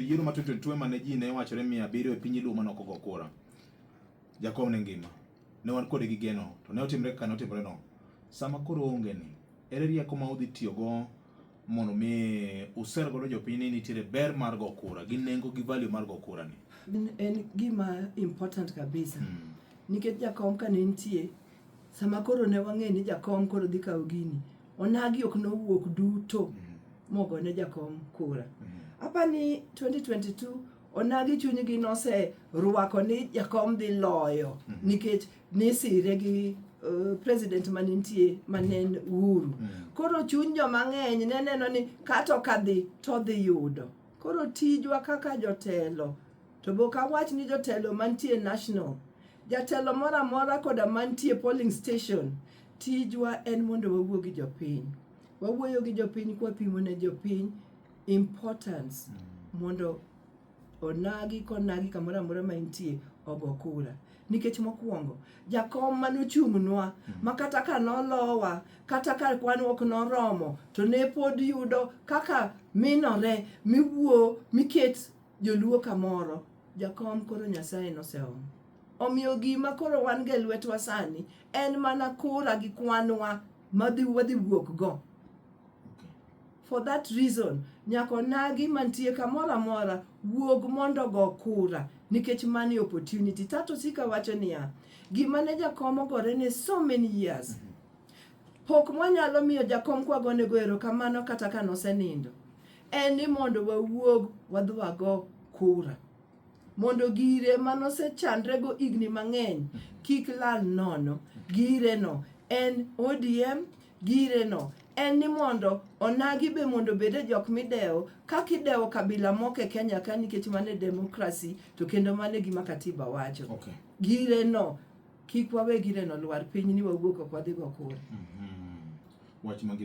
Yiero ma 2022 mane ji ne wachore 700 e piny Luo manok ogo kura. Jakom ne ngima. Ne wan kode gi geno, to ne otimre kaka ne otimre no. Sama koro onge ni, ere rieko ma udhi tiyo go mondo mi user godo jopiny ni nitiere ber mar go kura, gi nengo gi value mar go kura ni. En gima important kabisa. Nikech jakom ka ne nitie, sama koro ne wang'e ni jakom koro dhi kawo gini, onagi ok nowuok duto mogo ne jakom kura. Apani 2022 onagi chunygi nose rwako ni jakom dhi loyo nikech nisire gi president manintie manen Uhuru. Koro chuny joma ng'eny ne neno ni kato kadhi to dhi yudo. Koro tijwa kaka jotelo, to boka wach ni jotelo mantie national, jatelo mora mora koda mantie polling station, tijwa en mondo wawuo gi jopiny. Wawuoyo gi jopiny kwa pimo ne jopiny importance mondo onagi konagi kamora mora maintie ogo kura. Nikech mokwongo, jakom manochung'nwa, makata ka nolowa, kata ka kwan ok noromo, to ne pod yudo kaka minore, miwuo, miket joluo kamoro. Jakom koro Nyasaye noseomo. Omiyo gima koro wan ge lwetwa sani, en mana kura gi kwanwa wadhi wuok go. For that reason, nyako nagi mantie kamora mora wuog mondo go kura, nikech mani opportunity. Tato sika wacho niya, gima ne jakom gore ne so many years. Pok mwanyalo miyo jakom kwa gone go erokamano kata ka nosenindo. En ni mondo wawuog wadhwa go kura. Mondo gire manose chandre go igni mang'eny, kik lal nono. Gire no en ODM, gire no en ni mondo onagi be mondo bede jok mideo, kakidewo kabila moke Kenya ka nikech mane demokrasi, to kendo mane gima katiba wacho. Gire no, kik wawe gire no lwar piny ni wawuok ok wadhi go kura. Wach mangima